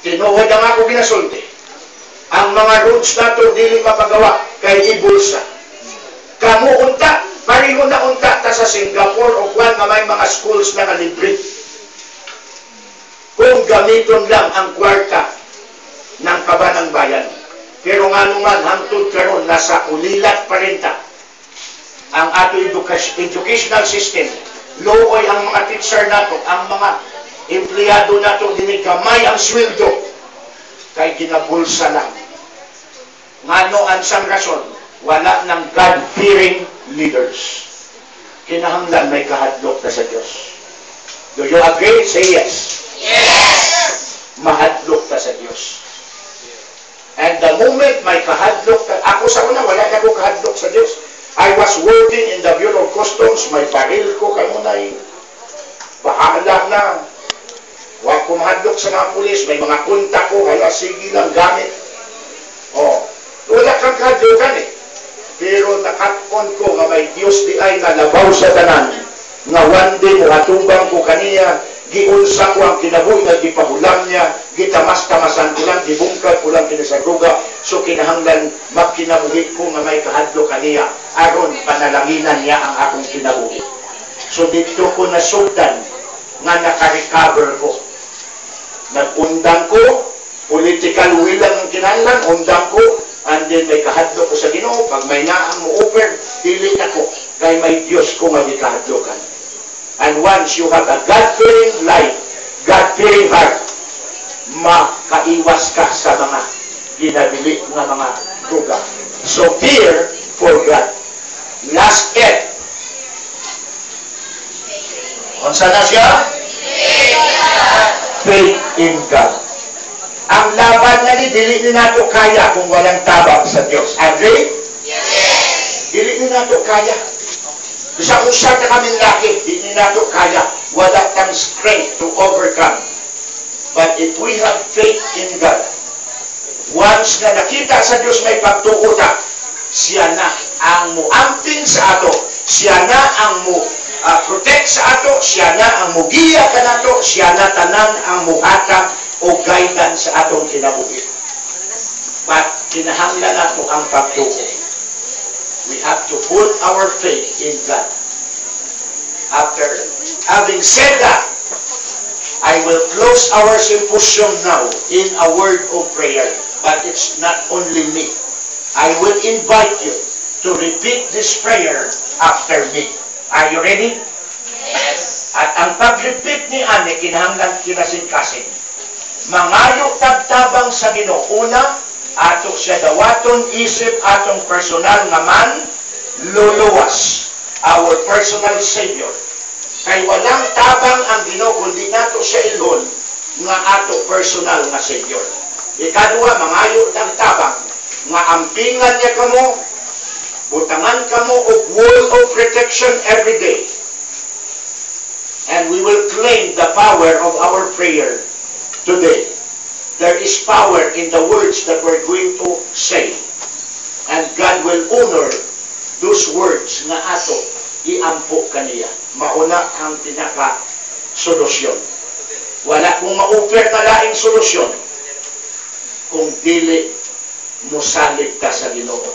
Tinuod ang ako ginasulti. Ang mga roads na ito dili mapagawa kay ibulsa. Kamu unta, pareho na unta ta sa Singapore o kwan nga may mga schools na libre. Kung gamiton lang ang kwarta ng kabanang bayan. Pero nga naman hangtod karon nasa ulilat pa rin ta ang ato educational system. Looy ang mga teacher nato, ang mga empleyado nato, dinigamay ang sweldo kay ginabulsa lang. Ngano ang sang rason? Wala ng God-fearing leaders. Kinahanglan may kahadlok na sa Diyos. Do you agree? Say yes. Yes! Mahadlok na sa Diyos. And the moment may kahadlok, ako sa una, wala na ko kahadlok sa Diyos. I was working in the Bureau of Customs, may baril ko, kanunay, bahala na. Huwag ko mahadlok sa mga pulis, may mga kunta ko, hala, sige lang, gamit. Oh, wala kang kahadlokan eh. Pero nakakon ko nga may Diyos di ay nalabaw sa tanan, nga one day mo hatubang ko kaniya, giunsa ko ang kinabuhi nga gipahulam niya, gitamas-tamasan ko lang, gibungkal ko lang kinasaruga, so kinahanglan magkinabuhi ko nga may kahadlo kaniya, aron panalanginan niya ang akong kinabuhi. So dito ko nasugdan nga nakarecover ko. Nag-undang ko, political will lang ang kinahanglan, undang ko, and then may kahadlo ko sa Ginoo, pag may naang mo offer, dili ako, kay may Diyos ko nga gikahadlokan. And once you have a God-fearing life, God-fearing heart, makaiwas ka sa mga ginabili ng mga druga. So fear for God. Last end. Unsa na siya? Faith in God. Ang laban na ni, dili ni nato kaya kung walang tabang sa Diyos. Agree? Yes! Dili ni nato kaya. Bisa usap na kaming laki, dili ni nato kaya. Wala kang strength to overcome. But if we have faith in God, once na nakita sa Diyos may pagtuuta, siya na ang muamping sa ato, siya na ang protect sa ato, siya na ang mugiya ka nato, siya na tanan ang muhatag o guidance sa atong kinabuhi. But kinahanglan nato ang pagtuo. We have to put our faith in God. After having said that, I will close our symposium now in a word of prayer. But it's not only me. I will invite you to repeat this prayer after me. Are you ready? Yes! At ang pag-repeat ni Ane, kinahanglan kinasin-kasin. Mangayo tagtabang sa Ginoo. Una, ato siya dawaton isip atong personal nga man luluwas. Our personal Savior. Kay walang tabang ang Ginoo kundi nato siya ilhon nga ato personal nga Savior. Ikadua, mangayo tagtabang nga ampingan niya kamo, butangan kamo og wall of protection every day. And we will claim the power of our prayer today. There is power in the words that we're going to say. And God will honor those words nga ato iampo kaniya. Mauna ang pinaka-solusyon. Wala kong ma-offer na laing solusyon kung dili musalig ka sa Ginoo.